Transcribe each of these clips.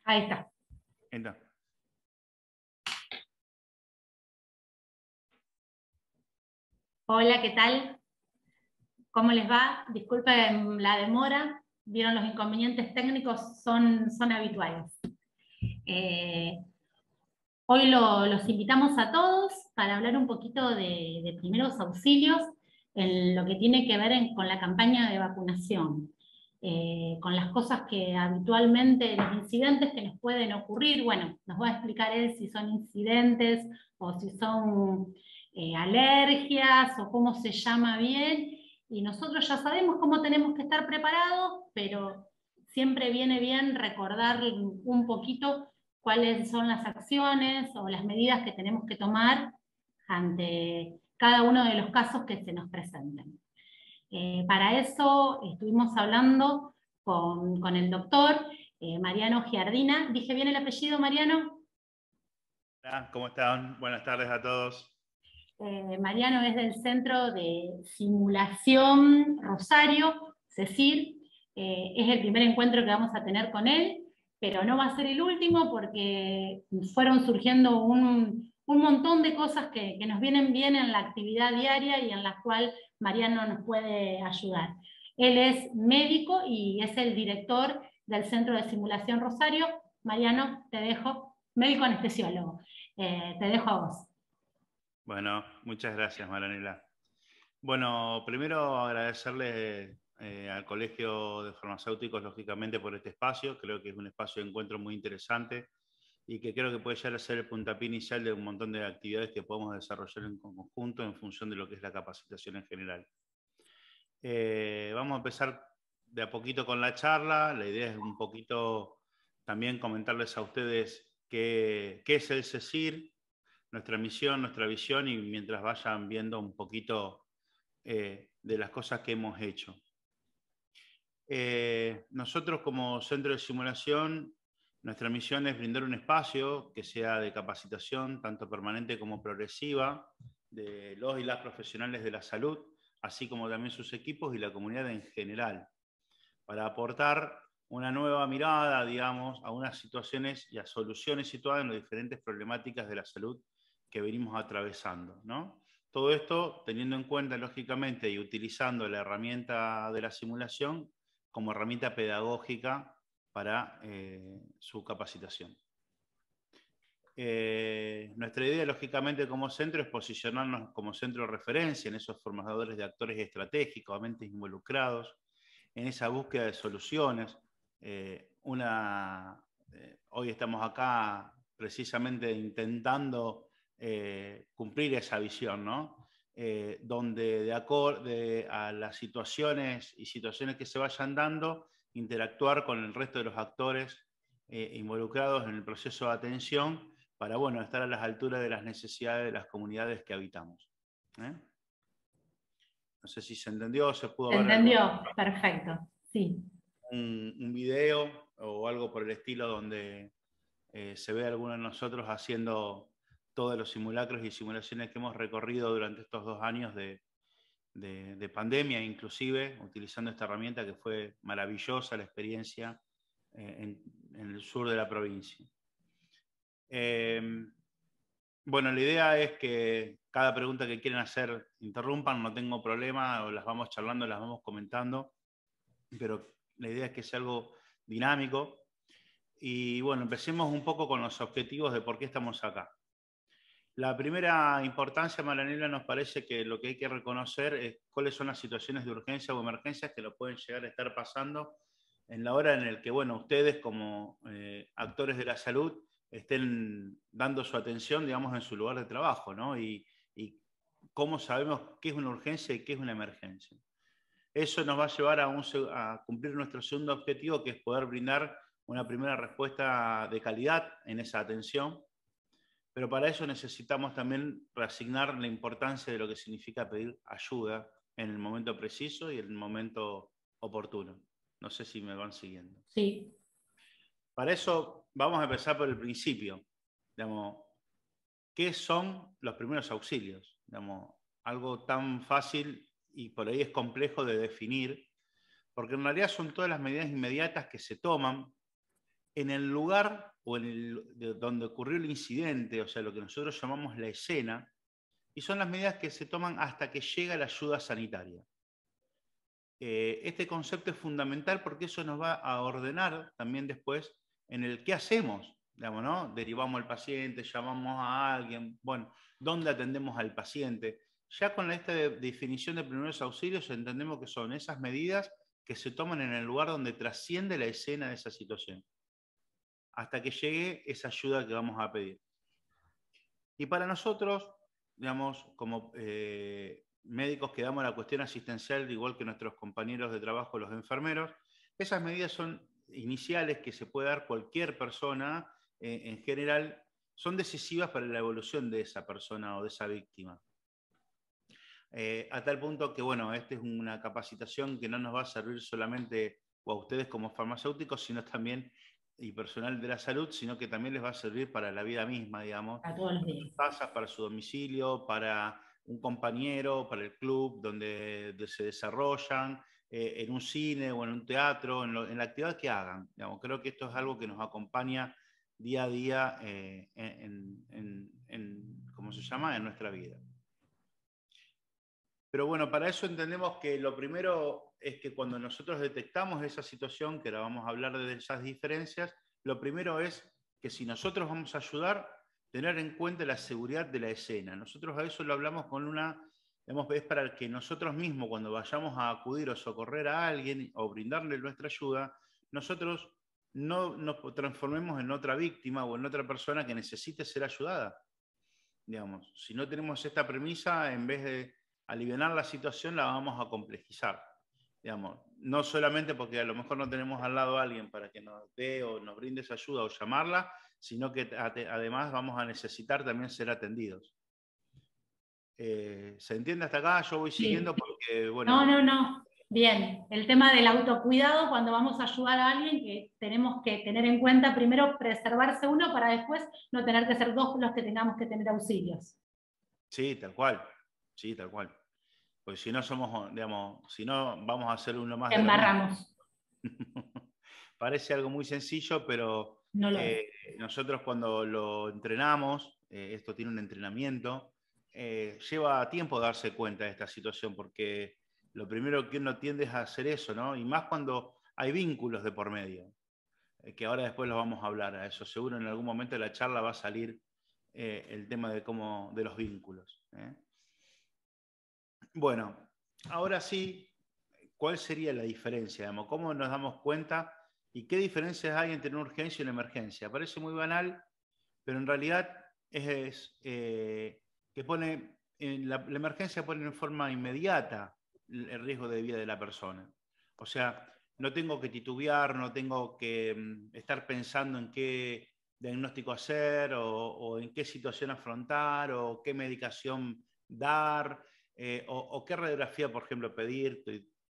Ahí está. Entonces, Hola, ¿qué tal? ¿Cómo les va? Disculpen la demora. Vieron, los inconvenientes técnicos son habituales. Eh, Hoy los invitamos a todos para hablar un poquito de primeros auxilios en lo que tiene que ver con la campaña de vacunación. Con las cosas que habitualmente, los incidentes que nos pueden ocurrir, bueno, nos va a explicar él si son incidentes o si son alergias o cómo se llama bien, y nosotros ya sabemos cómo tenemos que estar preparados, pero siempre viene bien recordar un poquito cuáles son las acciones o las medidas que tenemos que tomar ante cada uno de los casos que se nos presenten. Para eso estuvimos hablando con el doctor Mariano Giardina. ¿Dije bien el apellido, Mariano? hola, ¿cómo están? Buenas tardes a todos. Mariano es del Centro de Simulación Rosario, CESIR. Es el primer encuentro que vamos a tener con él, pero no va a ser el último porque fueron surgiendo un montón de cosas que nos vienen bien en la actividad diaria y en las cuales Mariano nos puede ayudar. Él es médico y es el director del Centro de Simulación Rosario. Mariano, te dejo, médico anestesiólogo, te dejo a vos. Bueno, muchas gracias, Maranela. Bueno, primero agradecerle al Colegio de Farmacéuticos, lógicamente, por este espacio. Creo que es un espacio de encuentro muy interesante y que creo que puede llegar a ser el puntapié inicial de un montón de actividades que podemos desarrollar en conjunto en función de lo que es la capacitación en general. Vamos a empezar de a poquito con la charla. La idea es un poquito también comentarles a ustedes qué es el CESIR, nuestra misión, nuestra visión, y mientras vayan viendo un poquito de las cosas que hemos hecho. Nosotros como centro de simulación, nuestra misión es brindar un espacio que sea de capacitación, tanto permanente como progresiva, de los y las profesionales de la salud, así como también sus equipos y la comunidad en general, para aportar una nueva mirada, digamos, a unas situaciones y a soluciones situadas en las diferentes problemáticas de la salud que venimos atravesando, ¿no? Todo esto teniendo en cuenta, lógicamente, y utilizando la herramienta de la simulación como herramienta pedagógica para su capacitación. Nuestra idea, lógicamente, como centro es posicionarnos como centro de referencia en esos formadores de actores estratégicos, mentes involucrados, en esa búsqueda de soluciones. Hoy estamos acá precisamente intentando cumplir esa visión, ¿no? Donde de acorde a las situaciones y situaciones que se vayan dando, interactuar con el resto de los actores involucrados en el proceso de atención para, bueno, estar a las alturas de las necesidades de las comunidades que habitamos. No sé si se entendió, se pudo ver. ¿Se entendió? Perfecto, sí. Un video o algo por el estilo donde se ve a algunos de nosotros haciendo todos los simulacros y simulaciones que hemos recorrido durante estos 2 años de pandemia, inclusive utilizando esta herramienta que fue maravillosa la experiencia en el sur de la provincia. Bueno, la idea es que cada pregunta que quieran hacer interrumpan, no tengo problema, o las vamos charlando, las vamos comentando, pero la idea es que sea algo dinámico. Y bueno, empecemos un poco con los objetivos de por qué estamos acá. La primera importancia, Maranela, nos parece que lo que hay que reconocer es cuáles son las situaciones de urgencia o emergencias que lo pueden llegar a estar pasando en la hora en la que, bueno, ustedes como actores de la salud estén dando su atención, digamos, en su lugar de trabajo, ¿no? Y cómo sabemos qué es una urgencia y qué es una emergencia. Eso nos va a llevar a cumplir nuestro segundo objetivo, que es poder brindar una primera respuesta de calidad en esa atención, pero para eso necesitamos también reasignar la importancia de lo que significa pedir ayuda en el momento preciso y en el momento oportuno. No sé si me van siguiendo. Sí. Para eso vamos a empezar por el principio. Digamos, ¿qué son los primeros auxilios? Digamos, algo tan fácil y por ahí es complejo de definir, porque en realidad son todas las medidas inmediatas que se toman en el lugar o donde ocurrió el incidente, o sea, lo que nosotros llamamos la escena, y son las medidas que se toman hasta que llega la ayuda sanitaria. Este concepto es fundamental porque eso nos va a ordenar también después en el qué hacemos, digamos, ¿no? Derivamos al paciente, llamamos a alguien, bueno, ¿dónde atendemos al paciente? Ya con esta definición de primeros auxilios entendemos que son esas medidas que se toman en el lugar donde trasciende la escena de esa situación, hasta que llegue esa ayuda que vamos a pedir. Y para nosotros, digamos, como médicos que damos la cuestión asistencial, igual que nuestros compañeros de trabajo, los enfermeros, esas medidas son iniciales que se puede dar cualquier persona, en general, son decisivas para la evolución de esa persona o de esa víctima. A tal punto que, bueno, esta es una capacitación que no nos va a servir solamente a ustedes como farmacéuticos, sino también y personal de la salud, sino que también les va a servir para la vida misma, digamos, A todos los para días. sus casas, para su domicilio, para un compañero, para el club donde se desarrollan, en un cine o en un teatro, en la actividad que hagan. Digamos, creo que esto es algo que nos acompaña día a día ¿cómo se llama?, en nuestra vida. Pero bueno, para eso entendemos que lo primero es que cuando nosotros detectamos esa situación, que ahora vamos a hablar de esas diferencias, lo primero es que si nosotros vamos a ayudar, tener en cuenta la seguridad de la escena. Nosotros a eso lo hablamos con es para que nosotros mismos, cuando vayamos a acudir o socorrer a alguien o brindarle nuestra ayuda, nosotros no nos transformemos en otra víctima o en otra persona que necesite ser ayudada. Digamos, si no tenemos esta premisa, en vez de aliviar la situación, la vamos a complejizar. Digamos, no solamente porque a lo mejor no tenemos al lado a alguien para que nos dé o nos brinde esa ayuda o llamarla, sino que además vamos a necesitar también ser atendidos. ¿Se entiende hasta acá? Yo voy siguiendo porque, bueno... No. Bien, el tema del autocuidado cuando vamos a ayudar a alguien, que tenemos que tener en cuenta primero preservarse uno para después no tener que ser dos los que tengamos que tener auxilios. Sí, tal cual. Sí, tal cual. Pues si no somos, digamos, si no vamos a hacer uno más de lo mismo. Embarramos. Parece algo muy sencillo, pero No lo es. nosotros cuando lo entrenamos, esto tiene un entrenamiento, lleva tiempo darse cuenta de esta situación, porque lo primero que uno tiende es a hacer eso, ¿no? Y más cuando hay vínculos de por medio, que ahora después los vamos a hablar, a eso seguro en algún momento de la charla va a salir el tema de los vínculos. Bueno, ahora sí, ¿cuál sería la diferencia? Digamos? ¿Cómo nos damos cuenta y qué diferencias hay entre una urgencia y una emergencia? Parece muy banal, pero en realidad es que pone, la emergencia pone en forma inmediata el riesgo de vida de la persona. O sea, no tengo que titubear, no tengo que estar pensando en qué diagnóstico hacer o en qué situación afrontar o qué medicación dar o qué radiografía, por ejemplo, pedir.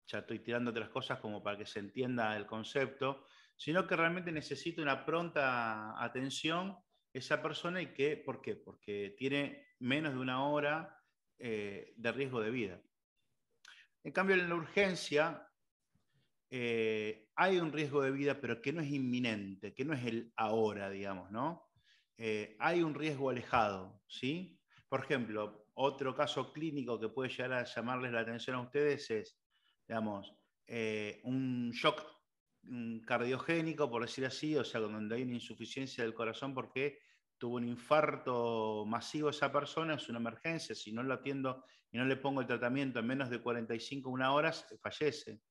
Ya estoy tirando otras cosas como para que se entienda el concepto, sino que realmente necesito una pronta atención esa persona y que, ¿por qué? Porque tiene menos de una hora de riesgo de vida. En cambio, en la urgencia hay un riesgo de vida, pero que no es inminente, que no es el ahora, digamos, ¿no? Hay un riesgo alejado, ¿sí? Por ejemplo, otro caso clínico que puede llegar a llamarles la atención a ustedes es, digamos, un shock cardiogénico, por decir así, o sea, donde hay una insuficiencia del corazón porque tuvo un infarto masivo esa persona, es una emergencia, si no lo atiendo y no le pongo el tratamiento en menos de 45 horas, fallece.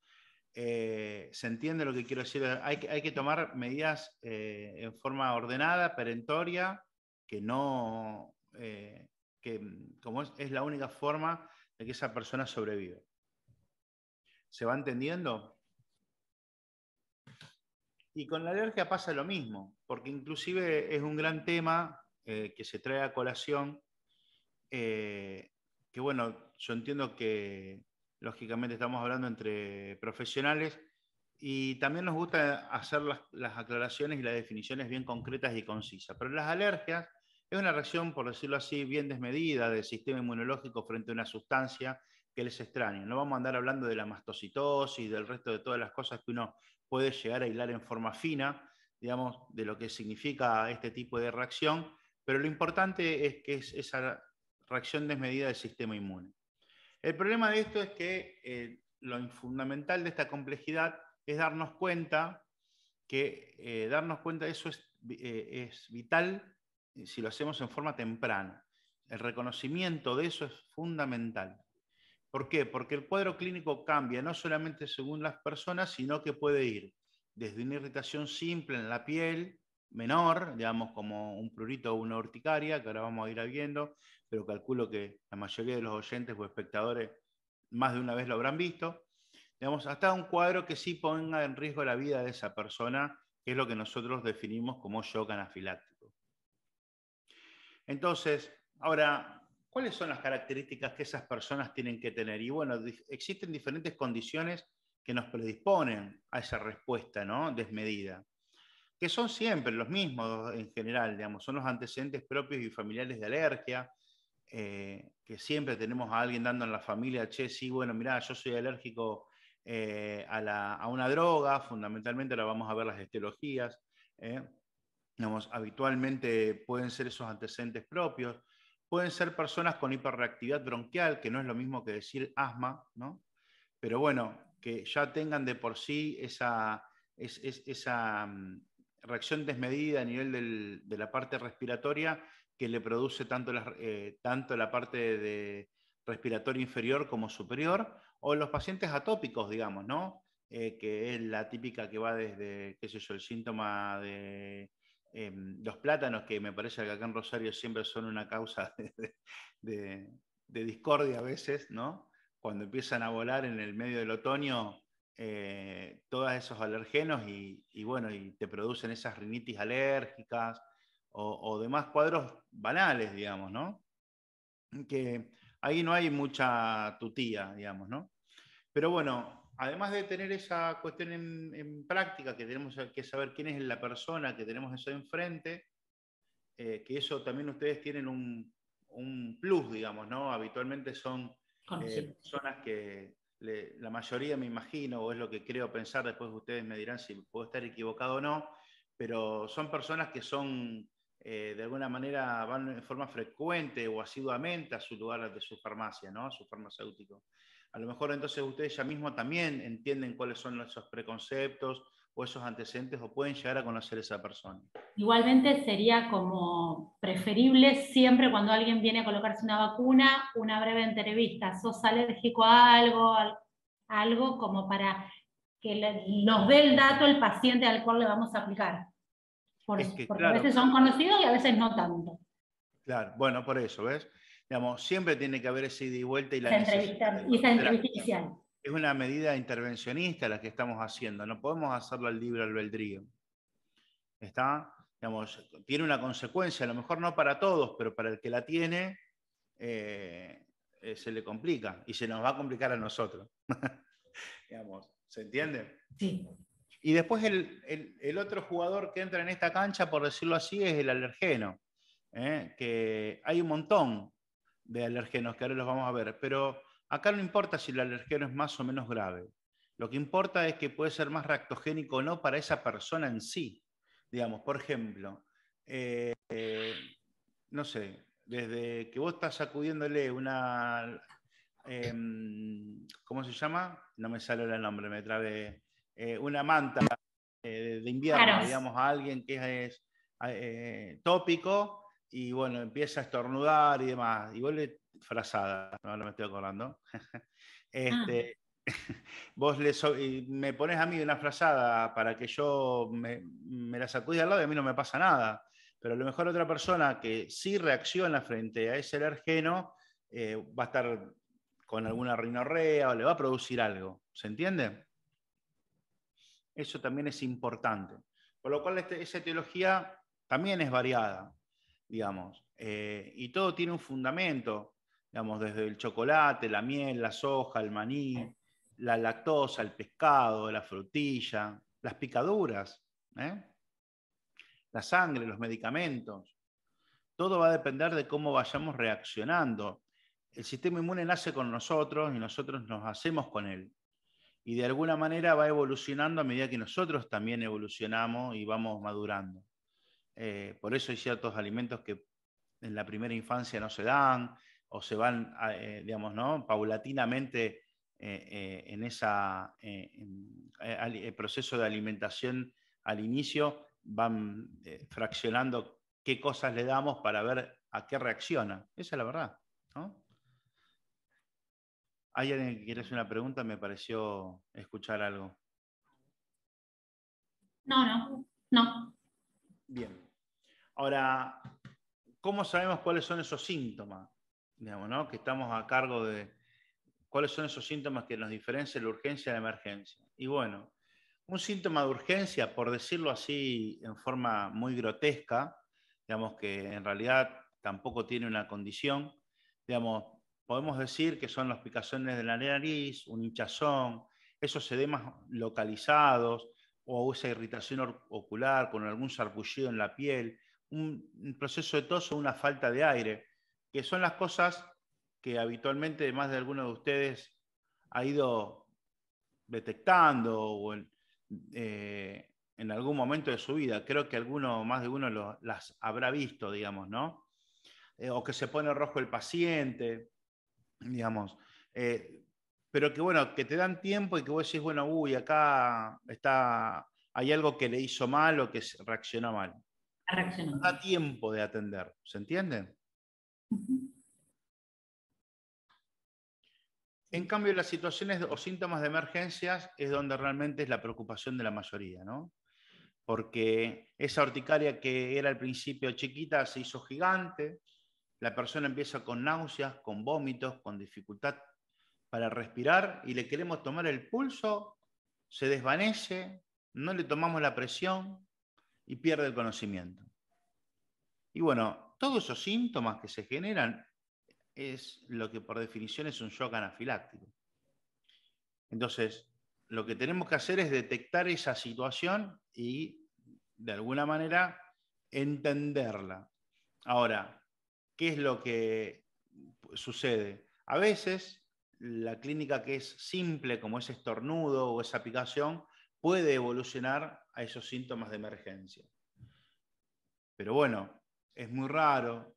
¿Se entiende lo que quiero decir? Hay que tomar medidas en forma ordenada, perentoria, que no, que como es la única forma de que esa persona sobreviva. ¿Se va entendiendo? Y con la alergia pasa lo mismo, porque inclusive es un gran tema que se trae a colación, que bueno, yo entiendo que lógicamente estamos hablando entre profesionales y también nos gusta hacer las aclaraciones y las definiciones bien concretas y concisas, pero las alergias es una reacción, por decirlo así, bien desmedida del sistema inmunológico frente a una sustancia que les extraña. No vamos a andar hablando de la mastocitosis y del resto de todas las cosas que uno puede llegar a hilar en forma fina, digamos, de lo que significa este tipo de reacción, pero lo importante es que es esa reacción desmedida del sistema inmune. El problema de esto es que lo fundamental de esta complejidad es darnos cuenta que darnos cuenta de eso es vital si lo hacemos en forma temprana. El reconocimiento de eso es fundamental. ¿Por qué? Porque el cuadro clínico cambia no solamente según las personas, sino que puede ir desde una irritación simple en la piel, menor, digamos como un prurito o una urticaria, que ahora vamos a ir viendo, pero calculo que la mayoría de los oyentes o espectadores más de una vez lo habrán visto, digamos, hasta un cuadro que sí ponga en riesgo la vida de esa persona, que es lo que nosotros definimos como shock anafiláctico. Entonces, ahora, ¿cuáles son las características que esas personas tienen que tener? Y bueno, existen diferentes condiciones que nos predisponen a esa respuesta, ¿no?, desmedida, que son siempre los mismos en general, digamos, son los antecedentes propios y familiares de alergia, que siempre tenemos a alguien dando en la familia, che, sí, bueno, mirá, yo soy alérgico a una droga, fundamentalmente ahora vamos a ver las etiologías, digamos, habitualmente pueden ser esos antecedentes propios, pueden ser personas con hiperreactividad bronquial, que no es lo mismo que decir asma, ¿no? Pero bueno, que ya tengan de por sí esa reacción desmedida a nivel de la parte respiratoria que le produce tanto la parte de respiratoria inferior como superior, o los pacientes atópicos, digamos, ¿no? Que es la típica que va desde, qué sé yo, el síntoma de los plátanos, que me parece que acá en Rosario siempre son una causa de discordia a veces, ¿no? Cuando empiezan a volar en el medio del otoño todos esos alergenos y bueno, y te producen esas rinitis alérgicas o demás cuadros banales, digamos, ¿no? Que ahí no hay mucha tutía, digamos, ¿no? Pero bueno, además de tener esa cuestión en práctica, que tenemos que saber quién es la persona que tenemos eso enfrente, que eso también ustedes tienen un plus, digamos, ¿no? Habitualmente son personas que la mayoría me imagino, o es lo que creo pensar, después ustedes me dirán si puedo estar equivocado o no, pero son personas que son, de alguna manera, van en forma frecuente o asiduamente a su lugar de su farmacia, ¿no? A su farmacéutico. A lo mejor entonces ustedes ya mismo también entienden cuáles son esos preconceptos o esos antecedentes o pueden llegar a conocer a esa persona. Igualmente sería como preferible siempre cuando alguien viene a colocarse una vacuna, una breve entrevista. ¿Sos alérgico a algo como para que nos dé el dato el paciente al cual le vamos a aplicar? Porque claro, a veces son conocidos y a veces no tanto. Claro, bueno, por eso, ¿ves? Digamos, siempre tiene que haber ese ida y vuelta y la necesidad. Y esa entrevista inicial. Es una medida intervencionista la que estamos haciendo, no podemos hacerlo al libre albedrío. ¿Está? Digamos, tiene una consecuencia, a lo mejor no para todos, pero para el que la tiene, se le complica y se nos va a complicar a nosotros. Digamos, ¿se entiende? Sí. Y después el otro jugador que entra en esta cancha, por decirlo así, es el alergeno. Que hay un montón de alergenos que ahora los vamos a ver, pero acá no importa si el alergeno es más o menos grave. Lo que importa es que puede ser más reactogénico o no para esa persona en sí. Digamos, por ejemplo, no sé, desde que vos estás sacudiéndole una, ¿cómo se llama? No me sale el nombre, me trabé. Una manta de invierno, claro, digamos, a alguien que es tópico y bueno, empieza a estornudar y demás. Y vos frazada, no me estoy acordando. Vos me pones a mí una frazada para que yo me la sacude al lado y a mí no me pasa nada. Pero a lo mejor otra persona que sí reacciona frente a ese alergeno va a estar con alguna rinorrea o le va a producir algo. ¿Se entiende? Eso también es importante. Por lo cual esa etiología también es variada, digamos. Y todo tiene un fundamento, digamos, desde el chocolate, la miel, la soja, el maní, la lactosa, el pescado, la frutilla, las picaduras, la sangre, los medicamentos. Todo va a depender de cómo vayamos reaccionando. El sistema inmune nace con nosotros y nosotros nos hacemos con él. y de alguna manera va evolucionando a medida que nosotros también evolucionamos y vamos madurando. Por eso hay ciertos alimentos que en la primera infancia no se dan, o se van, digamos, ¿no?, paulatinamente en el proceso de alimentación al inicio, van fraccionando qué cosas le damos para ver a qué reacciona. Esa es la verdad, ¿no? ¿Hay alguien que quiere hacer una pregunta? Me pareció escuchar algo. No. Bien. Ahora, ¿cómo sabemos cuáles son esos síntomas? Digamos, ¿no?, que estamos a cargo de cuáles son esos síntomas que nos diferencian la urgencia de la emergencia. Y bueno, un síntoma de urgencia, por decirlo así en forma muy grotesca, digamos que en realidad tampoco tiene una condición, digamos, podemos decir que son las picazones de la nariz, un hinchazón, esos edemas localizados o esa irritación ocular con algún sarpullido en la piel, un proceso de tos o una falta de aire, que son las cosas que habitualmente más de alguno de ustedes ha ido detectando o en algún momento de su vida. Creo que más de uno las habrá visto, digamos, ¿no? O que se pone rojo el paciente, digamos. Pero que bueno, que te dan tiempo y que vos decís, bueno, uy, acá hay algo que le hizo mal o que reaccionó mal. No da tiempo de atender, ¿se entiende? En cambio, las situaciones o síntomas de emergencias es donde realmente es la preocupación de la mayoría, ¿no? Porque esa urticaria que era al principio chiquita se hizo gigante, la persona empieza con náuseas, con vómitos, con dificultad para respirar y le queremos tomar el pulso, se desvanece, no le tomamos la presión y pierde el conocimiento. Y bueno, todos esos síntomas que se generan es lo que por definición es un shock anafiláctico. Entonces, lo que tenemos que hacer es detectar esa situación y, de alguna manera, entenderla. Ahora, ¿qué es lo que sucede? A veces, la clínica que es simple, como ese estornudo o esa picación, puede evolucionar a esos síntomas de emergencia. Pero bueno, es muy raro,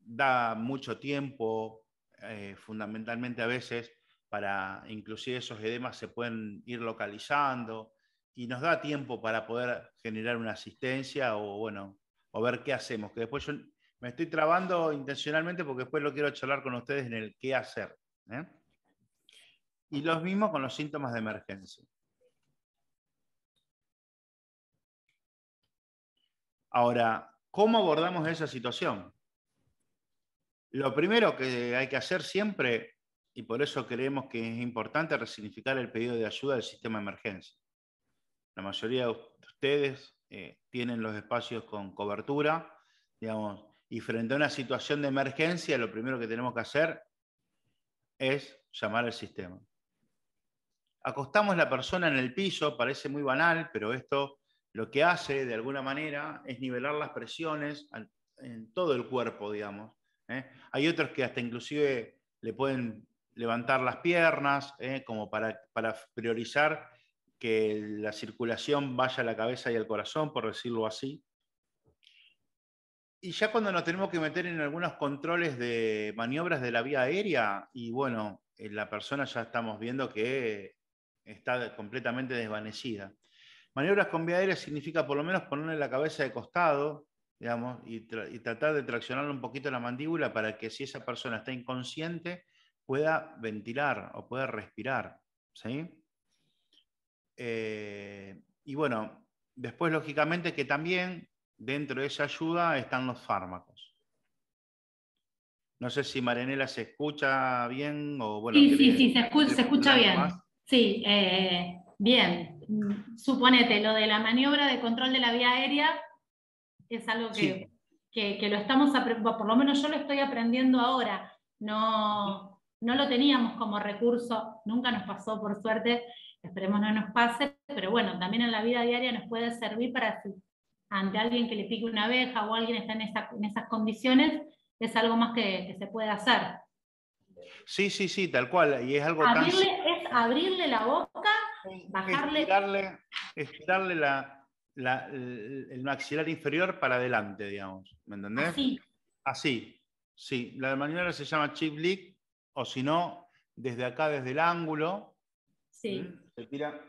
da mucho tiempo, fundamentalmente a veces, para inclusive esos edemas se pueden ir localizando y nos da tiempo para poder generar una asistencia o, bueno, o ver qué hacemos. Que después yo me estoy trabando intencionalmente porque después lo quiero charlar con ustedes en el qué hacer. Y lo mismo con los síntomas de emergencia. Ahora, ¿cómo abordamos esa situación? Lo primero que hay que hacer siempre, y por eso creemos que es importante resignificar el pedido de ayuda del sistema de emergencia. La mayoría de ustedes tienen los espacios con cobertura, digamos, y frente a una situación de emergencia, lo primero que tenemos que hacer es llamar al sistema. Acostamos a la persona en el piso, parece muy banal, pero esto lo que hace, de alguna manera, es nivelar las presiones en todo el cuerpo, digamos. Hay otros que hasta inclusive le pueden levantar las piernas, como para priorizar que la circulación vaya a la cabeza y al corazón, por decirlo así. Y ya cuando nos tenemos que meter en algunos controles de maniobras de la vía aérea, y bueno, la persona ya estamos viendo que está completamente desvanecida. Maniobras con vía aérea significa por lo menos ponerle la cabeza de costado, digamos, y tratar de traccionarle un poquito la mandíbula para que si esa persona está inconsciente pueda ventilar o pueda respirar, ¿sí? Y bueno, después lógicamente que también dentro de esa ayuda están los fármacos. No sé si Marianela se escucha bien o bueno. Sí, se escucha bien. Más. Sí, bien. Suponete, lo de la maniobra de control de la vía aérea es algo que lo estamos aprendiendo, por lo menos yo lo estoy aprendiendo ahora. No lo teníamos como recurso, nunca nos pasó por suerte, esperemos no nos pase, pero bueno, también en la vida diaria nos puede servir para si ante alguien que le pique una abeja o alguien está en esas condiciones, es algo más que se puede hacer. Sí, tal cual. Y es algo abrirle, tan... abrirle la boca, bajarle. Estirarle el maxilar inferior para adelante, digamos. ¿Me entendés? Así. Así, sí. La maniobra se llama chip lick, o si no, desde acá, desde el ángulo, sí. se tira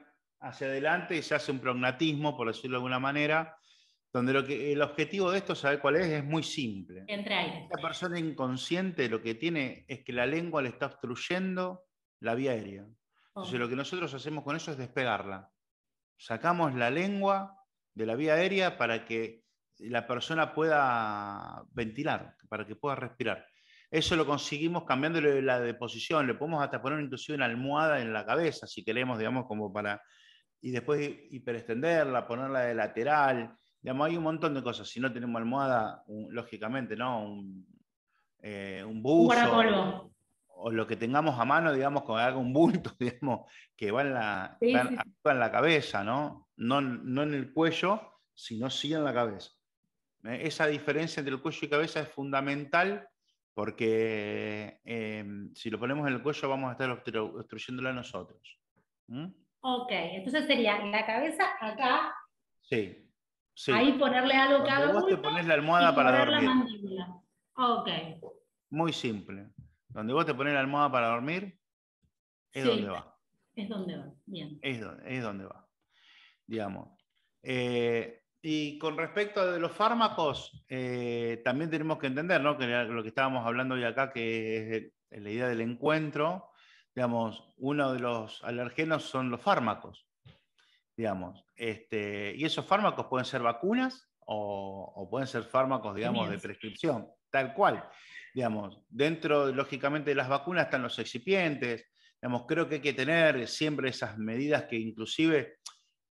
hacia adelante y se hace un prognatismo, por decirlo de alguna manera, donde el objetivo de esto, ¿sabe cuál es? Es muy simple. Entre aire. La persona inconsciente lo que tiene es que la lengua le está obstruyendo la vía aérea. Entonces lo que nosotros hacemos con eso es despegarla. Sacamos la lengua de la vía aérea para que la persona pueda ventilar, para que pueda respirar. Eso lo conseguimos cambiándole la de posición. Le podemos hasta poner inclusive una almohada en la cabeza, si queremos, digamos, como para... Y después hiperextenderla, ponerla de lateral. Digamos, hay un montón de cosas. Si no tenemos almohada, lógicamente, ¿no? Un buzo o lo que tengamos a mano, digamos, con haga un bulto, digamos, que va en la cabeza, ¿no? No en el cuello, sino sí en la cabeza. Esa diferencia entre el cuello y cabeza es fundamental porque si lo ponemos en el cuello vamos a estar obstruyéndolo a nosotros. Ok, entonces sería la cabeza acá. Sí. Sí. Ahí ponerle algo cada uno. Vos te pones la almohada para dormir. La mandíbula. Ok. Muy simple. Donde vos te pones la almohada para dormir, es donde va. Es donde va, bien. Es donde va, digamos. Y con respecto a los fármacos, también tenemos que entender, ¿no? Que lo que estábamos hablando hoy acá, que es la idea del encuentro, digamos, uno de los alergenos son los fármacos, digamos. Y esos fármacos pueden ser vacunas o pueden ser fármacos, digamos, de prescripción, tal cual. Digamos, dentro, lógicamente, de las vacunas están los excipientes. Digamos, creo que hay que tener siempre esas medidas que inclusive,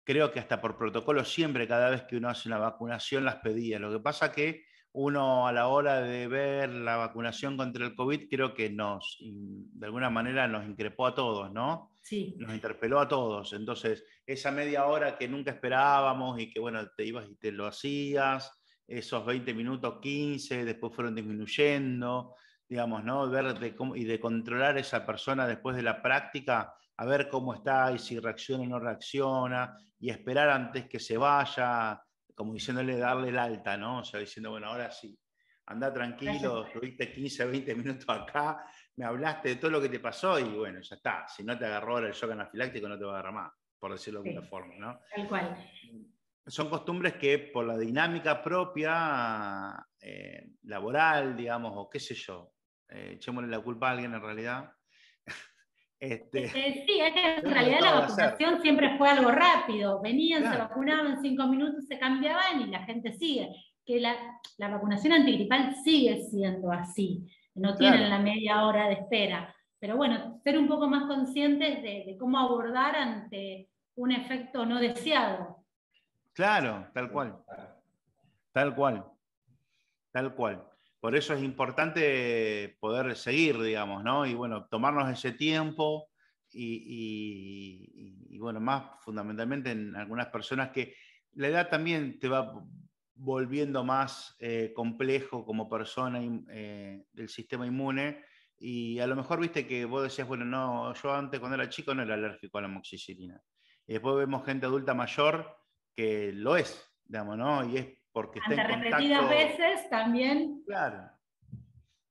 creo que hasta por protocolo siempre, cada vez que uno hace una vacunación, las pedía. Lo que pasa que uno a la hora de ver la vacunación contra el COVID, creo que de alguna manera nos increpó a todos, ¿no? Sí. Nos interpeló a todos. Entonces, esa media hora que nunca esperábamos y que, bueno, te ibas y te lo hacías, esos 20 minutos, 15, después fueron disminuyendo, digamos, ¿no? Ver y de controlar a esa persona después de la práctica, a ver cómo está y si reacciona o no reacciona, y esperar antes que se vaya, como diciéndole darle el alta, ¿no? O sea, diciendo, bueno, ahora sí, anda tranquilo, estuviste 15, 20 minutos acá, me hablaste de todo lo que te pasó y bueno, ya está. Si no te agarró ahora el shock anafiláctico, no te va a agarrar más, por decirlo de alguna forma, ¿no? Tal cual. Son costumbres que por la dinámica propia, laboral, digamos, o qué sé yo, echémosle la culpa a alguien en realidad. Sí, es que en realidad la vacunación siempre fue algo rápido. Venían, se vacunaban 5 minutos, se cambiaban y la gente sigue. Que la vacunación antigripal sigue siendo así. No tienen la media hora de espera. Pero bueno, ser un poco más conscientes de cómo abordar ante un efecto no deseado. Claro, tal cual. Tal cual. Tal cual. Por eso es importante poder seguir, digamos, ¿no? Y bueno, tomarnos ese tiempo y bueno, más fundamentalmente en algunas personas que la edad también te va volviendo más complejo como persona del sistema inmune. Y a lo mejor viste que vos decías, bueno, no, yo antes cuando era chico no era alérgico a la amoxicilina. Y después vemos gente adulta mayor que lo es, digamos, ¿no? Y es porque está en contacto. Repetidas veces también. Claro.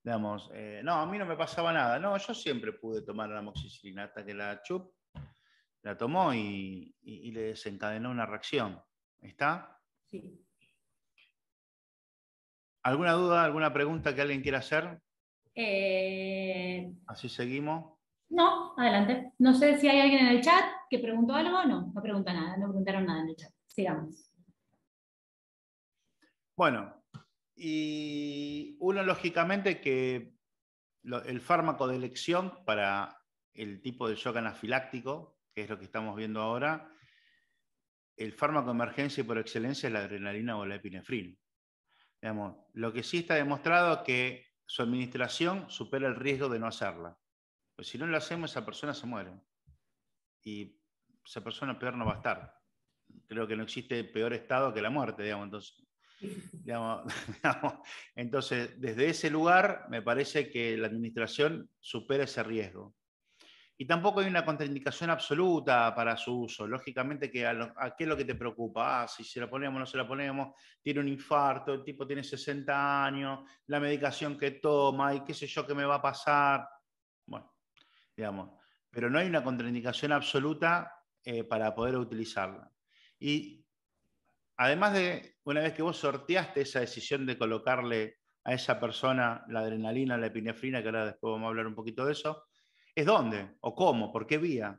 Digamos, no, a mí no me pasaba nada. No, yo siempre pude tomar la amoxicilina hasta que la CHUP la tomó y le desencadenó una reacción. ¿Está? Sí. ¿Alguna duda, alguna pregunta que alguien quiera hacer? Así seguimos. No, adelante. No sé si hay alguien en el chat que preguntó algo o no. No pregunta nada, no preguntaron nada en el chat. Sigamos. Bueno, y uno lógicamente que el fármaco de elección para el tipo de shock anafiláctico, que es lo que estamos viendo ahora, el fármaco de emergencia y por excelencia es la adrenalina o la epinefrina. Digamos, lo que sí está demostrado es que su administración supera el riesgo de no hacerla. Pues si no lo hacemos, esa persona se muere. Y esa persona peor no va a estar. Creo que no existe peor estado que la muerte, digamos. Entonces, desde ese lugar, me parece que la administración supera ese riesgo. Y tampoco hay una contraindicación absoluta para su uso. Lógicamente, ¿a qué es lo que te preocupa? Si se la ponemos o no se la ponemos, tiene un infarto, el tipo tiene 60 años, la medicación que toma y qué sé yo qué me va a pasar. Bueno, digamos, pero no hay una contraindicación absoluta para poder utilizarla. Y además de, una vez que vos sorteaste esa decisión de colocarle a esa persona la adrenalina, la epinefrina, que ahora después vamos a hablar un poquito de eso, es dónde, o cómo, por qué vía.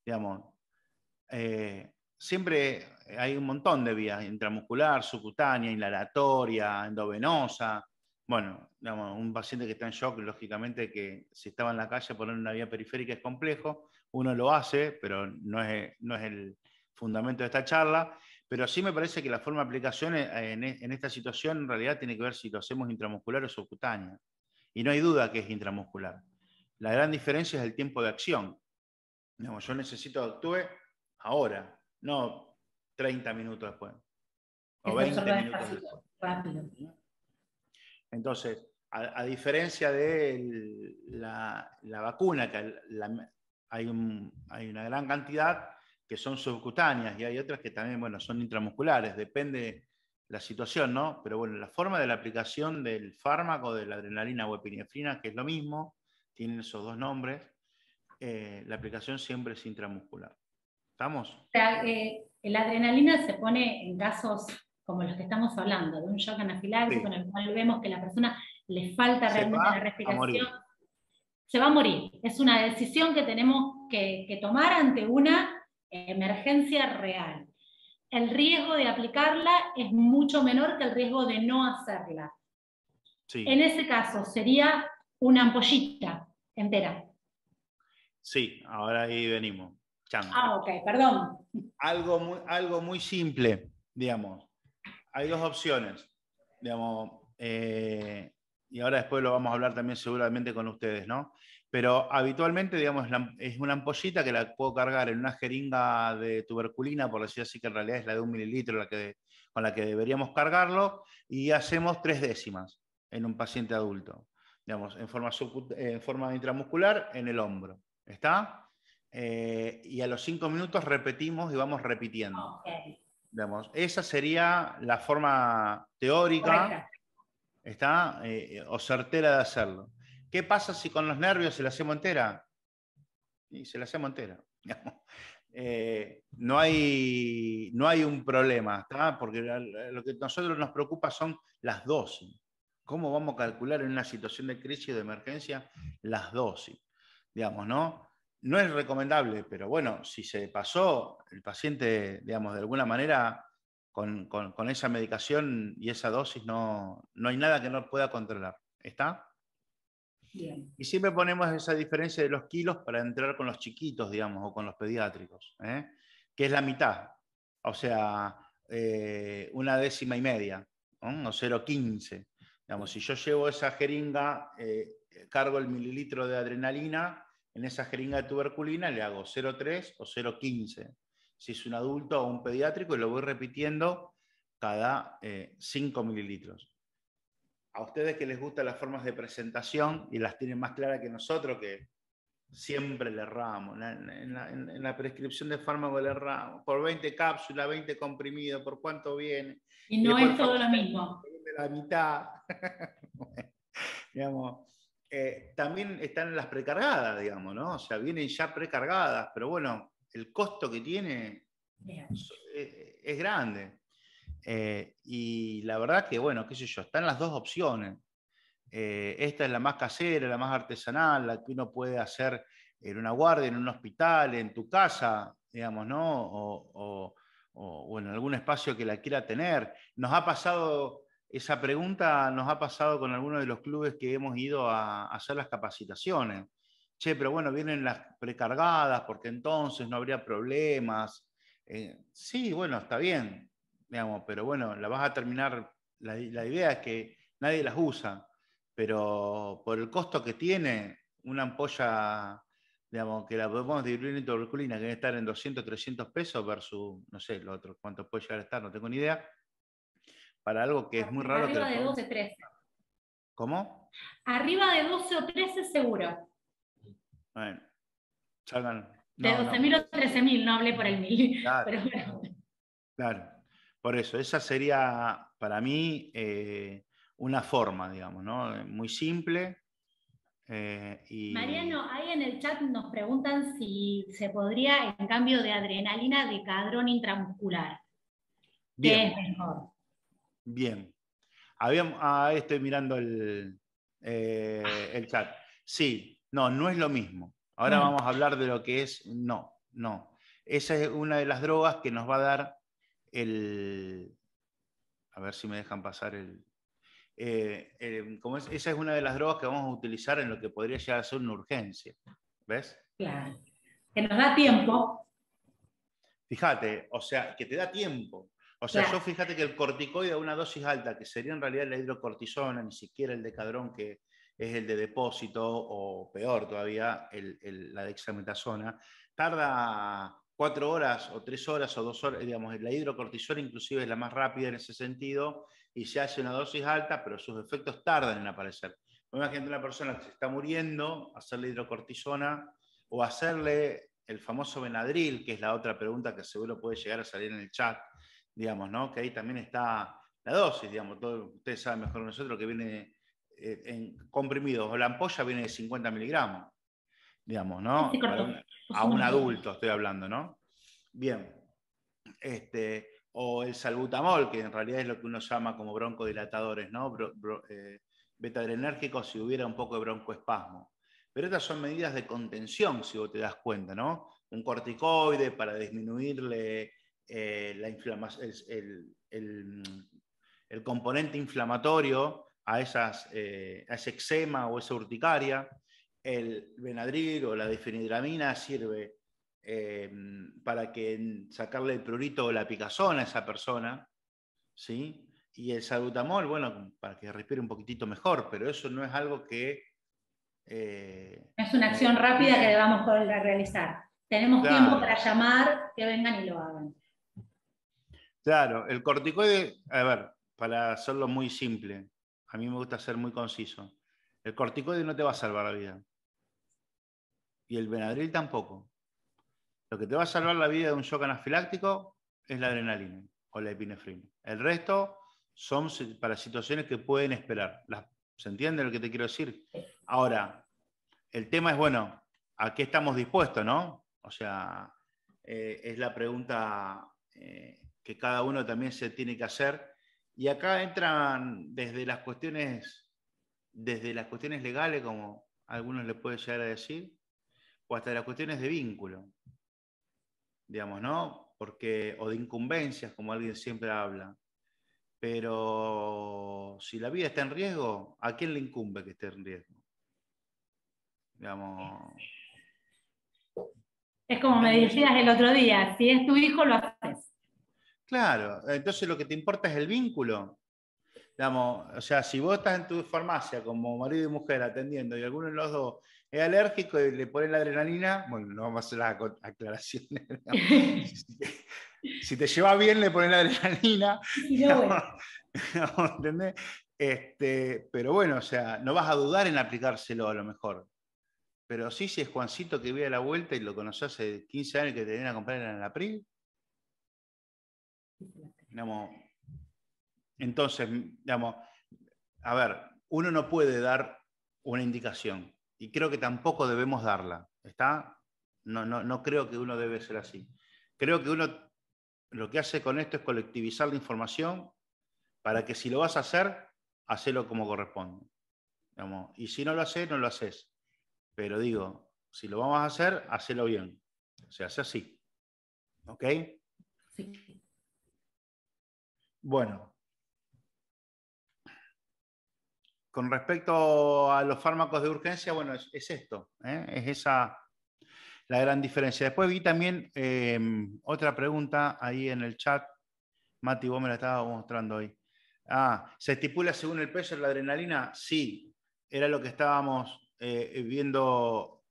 Digamos, siempre hay un montón de vías, intramuscular, subcutánea, inhalatoria, endovenosa. Bueno, digamos, un paciente que está en shock, lógicamente que si estaba en la calle poner una vía periférica es complejo, uno lo hace, pero no es el fundamento de esta charla, pero sí me parece que la forma de aplicación en esta situación en realidad tiene que ver si lo hacemos intramuscular o subcutánea. Y no hay duda que es intramuscular. La gran diferencia es el tiempo de acción. Digamos, yo necesito que actúe ahora, no 30 minutos después, Que o se 20 absorba minutos despacito, después. rápido. Entonces, a diferencia de la vacuna, que hay una gran cantidad que son subcutáneas y hay otras que también, bueno, son intramusculares, depende la situación, ¿no? Pero bueno, la forma de la aplicación del fármaco, de la adrenalina o epinefrina, que es lo mismo, tienen esos dos nombres, la aplicación siempre es intramuscular. ¿Estamos? O sea, la adrenalina se pone en casos como los que estamos hablando, de un shock anafiláctico Sí. en el cual vemos que a la persona le falta Se realmente la va a respiración, morir. se va a morir. Es una decisión que tenemos que tomar ante una emergencia real. El riesgo de aplicarla es mucho menor que el riesgo de no hacerla. Sí. En ese caso sería una ampollita entera. Sí, ahora ahí venimos. Chan. Ah, ok, perdón. Algo muy simple, digamos. Hay dos opciones, digamos, y ahora después lo vamos a hablar también seguramente con ustedes, ¿no? Pero habitualmente, digamos, es una ampollita que la puedo cargar en una jeringa de tuberculina, por decir así, que en realidad es la de 1 mililitro con la que deberíamos cargarlo, y hacemos 3 décimas en un paciente adulto, digamos, en forma intramuscular en el hombro. ¿Está? Y a los 5 minutos repetimos y vamos repitiendo. Ok, Digamos, esa sería la forma teórica, correcta. ¿está? O certera de hacerlo. ¿Qué pasa si con los nervios se la hacemos entera? Y se la hacemos entera. No hay un problema, ¿está? Porque lo que a nosotros nos preocupa son las dosis. ¿Cómo vamos a calcular en una situación de crisis o de emergencia las dosis? Digamos, ¿no? No es recomendable, pero bueno, si se pasó el paciente, digamos, de alguna manera con esa medicación y esa dosis, no hay nada que no pueda controlar. ¿Está? Bien. Y siempre ponemos esa diferencia de los kilos para entrar con los chiquitos, digamos, o con los pediátricos, que es la mitad. O sea, 1,5 décimas, ¿no? O 0,15. Digamos, si yo llevo esa jeringa, cargo el mililitro de adrenalina, en esa jeringa de tuberculina le hago 0,3 o 0,15. Si es un adulto o un pediátrico, y lo voy repitiendo cada 5 mililitros. A ustedes que les gustan las formas de presentación y las tienen más claras que nosotros, que siempre le erramos. En la prescripción de fármaco le erramos. Por 20 cápsulas, 20 comprimidos, ¿por cuánto viene? Y Y no después es el todo lo farmacéutico mismo. viene la mitad. Digamos, también están las precargadas, digamos, ¿no? O sea, vienen ya precargadas, pero bueno, el costo que tiene Bien. es grande. Y la verdad que, bueno, qué sé yo, están las dos opciones. Esta es la más casera, la más artesanal, la que uno puede hacer en una guardia, en un hospital, en tu casa, digamos, ¿no? O en algún espacio que la quiera tener. Nos ha pasado, esa pregunta nos ha pasado con algunos de los clubes que hemos ido a hacer las capacitaciones. Che, pero bueno, vienen las precargadas porque entonces no habría problemas. Sí, bueno, está bien, digamos, pero bueno, la vas a terminar, la idea es que nadie las usa, pero por el costo que tiene una ampolla, digamos, que la podemos dividir en tuberculina, que debe estar en 200, 300 pesos versus, no sé, lo otro, cuánto puede llegar a estar, no tengo ni idea, para algo que es muy raro que Arriba lo de podamos... 12, 13. ¿Cómo? Arriba de 12 o 13 seguro. Bueno, salgan. De No, 12.000 o 13.000, no hablé por el 1.000. claro, Pero bueno. claro. Por eso, esa sería para mí una forma, digamos, ¿no? Muy simple. Mariano, ahí en el chat nos preguntan si se podría, en cambio de adrenalina, decadrón intramuscular. ¿Qué Bien, es mejor? bien. Ahí estoy mirando el chat. Sí, no, no es lo mismo. Ahora Bueno, vamos a hablar de lo que es, no. Esa es una de las drogas que nos va a dar a ver si me dejan pasar esa es una de las drogas que vamos a utilizar en lo que podría llegar a ser una urgencia. ¿Ves? claro. Que nos da tiempo. Fíjate, o sea, que te da tiempo. O sea, yo Claro. fíjate que el corticoide a una dosis alta, que sería en realidad la hidrocortisona, ni siquiera el decadrón, que es el de depósito, o peor todavía, la dexametasona, tarda 4 horas o 3 horas o 2 horas, digamos, la hidrocortisona inclusive es la más rápida en ese sentido, y se hace una dosis alta, pero sus efectos tardan en aparecer. Imagínate una persona que se está muriendo, hacerle hidrocortisona o hacerle el famoso Benadryl, que es la otra pregunta que seguro puede llegar a salir en el chat, digamos, ¿no? Que ahí también está la dosis, digamos, ustedes saben mejor que nosotros que viene en comprimidos, o la ampolla viene de 50 miligramos, digamos, Sí, se ¿no? cortó. A Pusimos un nosotros. adulto estoy hablando, ¿no? Bien. O el salbutamol, que en realidad es lo que uno llama como broncodilatadores, ¿no? Beta-adrenérgicos si hubiera un poco de broncoespasmo. Pero estas son medidas de contención, si vos te das cuenta, ¿no? Un corticoide para disminuirle la inflamación, el componente inflamatorio a ese eczema o esa urticaria. El Benadryl o la difenidramina sirve para sacarle el prurito o la picazón a esa persona, ¿sí? Y el salbutamol, bueno, para que respire un poquitito mejor, pero eso no es algo que... Es una acción rápida que debamos poder realizar. Tenemos tiempo claro, para llamar, que vengan y lo hagan. claro, el corticoide, a ver, para hacerlo muy simple, a mí me gusta ser muy conciso, el corticoide no te va a salvar la vida. Y el Benadryl tampoco. Lo que te va a salvar la vida de un shock anafiláctico es la adrenalina o la epinefrina. El resto son para situaciones que pueden esperar. ¿Se entiende lo que te quiero decir? Ahora, el tema es, bueno, ¿a qué estamos dispuestos, no? O sea, es la pregunta que cada uno también se tiene que hacer. Y acá entran desde las cuestiones legales, como algunos le puede llegar a decir, o hasta las cuestiones de vínculo, digamos, ¿no? Porque, o de incumbencias, como alguien siempre habla. Pero si la vida está en riesgo, ¿a quién le incumbe que esté en riesgo? Digamos, Es como me ¿entendés? decías el otro día, si es tu hijo, lo haces. Claro, entonces lo que te importa es el vínculo. Digamos, o sea, si vos estás en tu farmacia como marido y mujer atendiendo y alguno de los dos es alérgico y le ponen la adrenalina, bueno, no vamos a hacer las aclaraciones. Si te lleva bien, le ponen la adrenalina. Si no, Digamos, bueno. ¿entendés? Pero bueno, o sea, no vas a dudar en aplicárselo a lo mejor. Pero sí, si es Juancito que vive a la vuelta y lo conocí hace 15 años que te vienen a comprar en el April, digamos, entonces, digamos, a ver, uno no puede dar una indicación y creo que tampoco debemos darla, ¿está? No creo que uno debe ser así. Creo que uno lo que hace con esto es colectivizar la información para que si lo vas a hacer, hacelo como corresponde. Digamos. Y si no lo haces, no lo haces. Pero digo, si lo vamos a hacer, hacelo bien. O sea, hace así. ¿Ok? Sí. Bueno, con respecto a los fármacos de urgencia, bueno, es esto, ¿eh? Es esa la gran diferencia. Después vi también otra pregunta ahí en el chat. Mati, vos me la estabas mostrando hoy. ¿Se estipula según el peso de la adrenalina? Sí, era lo que estábamos viendo,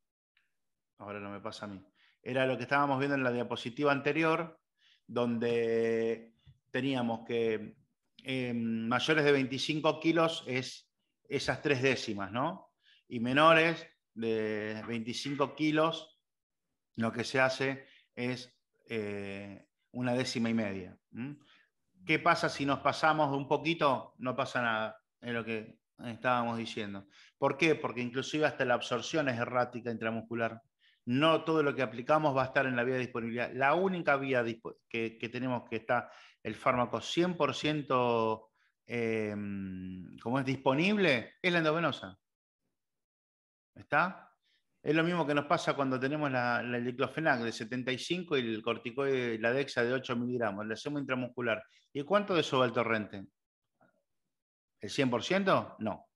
ahora no me pasa a mí, era lo que estábamos viendo en la diapositiva anterior, donde teníamos que mayores de 25 kilos es esas 3 décimas, ¿no? Y menores de 25 kilos lo que se hace es una 1/10. ¿Qué pasa si nos pasamos de un poquito? No pasa nada, es lo que estábamos diciendo. ¿Por qué? Porque inclusive hasta la absorción es errática intramuscular. No todo lo que aplicamos va a estar en la vía de disponibilidad. La única vía que tenemos que está el fármaco 100% como es disponible, es la endovenosa. ¿Está? Es lo mismo que nos pasa cuando tenemos el diclofenac de 75 y el corticoide, la dexa de 8 miligramos. Le hacemos intramuscular. ¿Y cuánto de eso va al torrente? ¿El 100%? No.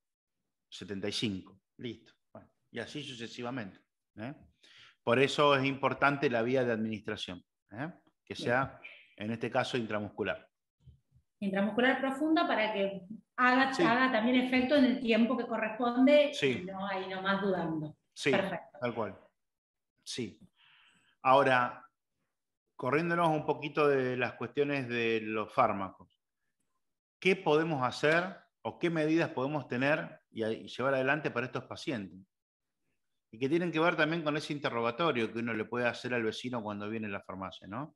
75. Listo. Bueno, y así sucesivamente. Por eso es importante la vía de administración, que sea, en este caso, intramuscular. Intramuscular profunda para que haga también efecto en el tiempo que corresponde y no ahí nomás dudando. Sí, perfecto. Tal cual. Sí. Ahora, corriéndonos un poquito de las cuestiones de los fármacos, ¿qué podemos hacer o qué medidas podemos tener y llevar adelante para estos pacientes? Y que tienen que ver también con ese interrogatorio que uno le puede hacer al vecino cuando viene a la farmacia, ¿no?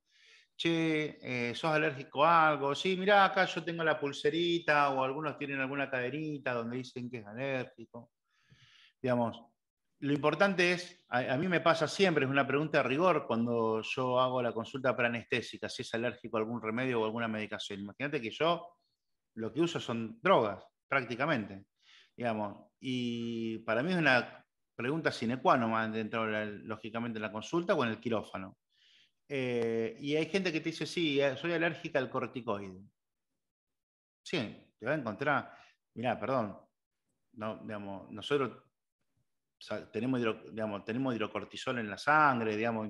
Che, ¿sos alérgico a algo? Sí, mirá, acá yo tengo la pulserita, o algunos tienen alguna caderita donde dicen que es alérgico. Digamos, lo importante es, a mí me pasa siempre, es una pregunta de rigor cuando yo hago la consulta preanestésica, si es alérgico a algún remedio o alguna medicación. Imagínate que yo lo que uso son drogas, prácticamente. Digamos, y para mí es una pregunta sine qua non dentro, lógicamente, en la consulta o en el quirófano. Y hay gente que te dice, sí, soy alérgica al corticoide. Sí, te va a encontrar, mirá, perdón, no, digamos, nosotros tenemos hidrocortisol en la sangre, digamos,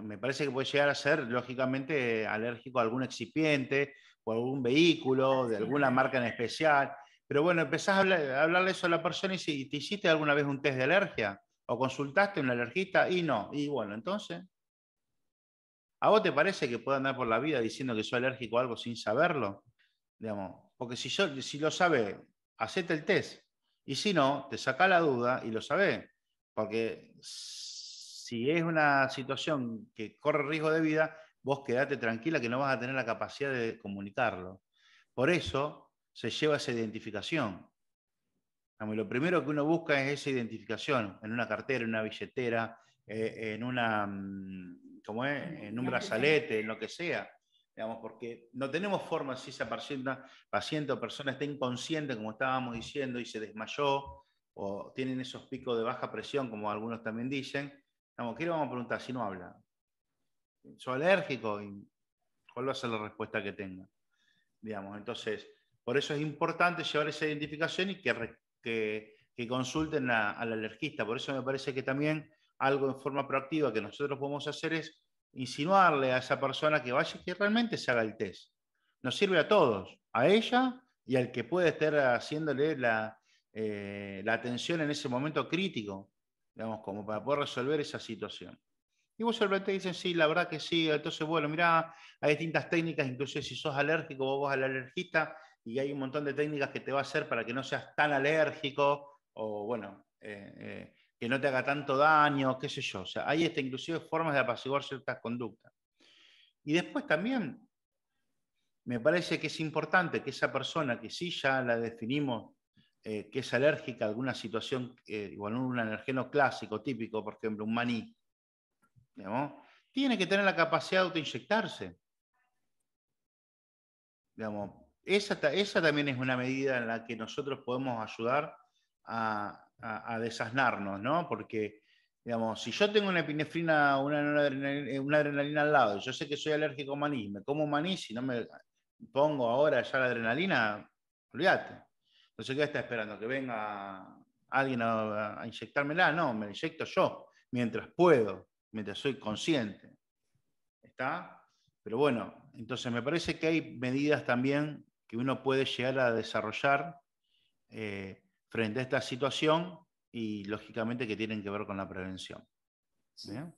me parece que puede llegar a ser, lógicamente, alérgico a algún excipiente o a algún vehículo, de alguna marca en especial. Pero bueno, empezás a hablarle eso a la persona y si te hiciste alguna vez un test de alergia o consultaste a un alergista y no. Y bueno, entonces, ¿a vos te parece que puedo andar por la vida diciendo que soy alérgico a algo sin saberlo? Digamos, porque si lo sabés, hacete el test. Y si no, te saca la duda y lo sabés. Porque si es una situación que corre riesgo de vida, vos quedate tranquila que no vas a tener la capacidad de comunicarlo. Por eso se lleva esa identificación. Lo primero que uno busca es esa identificación en una cartera, en una billetera, en en un brazalete, en lo que sea. Digamos, porque no tenemos forma, si esa paciente o persona está inconsciente, como estábamos diciendo, y se desmayó, o tienen esos picos de baja presión, como algunos también dicen, ¿qué le vamos a preguntar si no habla? ¿Soy alérgico? ¿Y cuál va a ser la respuesta que tenga? Digamos, entonces, por eso es importante llevar esa identificación y que consulten al alergista. Por eso me parece que también algo en forma proactiva que nosotros podemos hacer es insinuarle a esa persona que vaya y que realmente se haga el test. Nos sirve a todos, a ella y al que puede estar haciéndole la atención en ese momento crítico, digamos, como para poder resolver esa situación. Y vos solamente dicen, sí, la verdad que sí. Entonces, bueno, mirá, hay distintas técnicas, inclusive si sos alérgico, vos vas al alergista y hay un montón de técnicas que te va a hacer para que no seas tan alérgico o, bueno, que no te haga tanto daño, qué sé yo. O sea, hay inclusive formas de apaciguar ciertas conductas. Y después también me parece que es importante que esa persona que sí ya la definimos que es alérgica a alguna situación, igual un alergeno clásico, típico, por ejemplo, un maní, digamos, tiene que tener la capacidad de autoinyectarse. Digamos, esa también es una medida en la que nosotros podemos ayudar a desasnarnos, ¿no? Porque, digamos, si yo tengo una epinefrina, una adrenalina al lado, yo sé que soy alérgico a maní, me como maní, si no me pongo ahora ya la adrenalina, olvídate. Entonces, ¿qué está esperando? ¿Que venga alguien a inyectármela? No, me la inyecto yo, mientras puedo, mientras soy consciente. ¿Está? Pero bueno, entonces me parece que hay medidas también que uno puede llegar a desarrollar frente a esta situación y lógicamente que tienen que ver con la prevención. ¿Bien?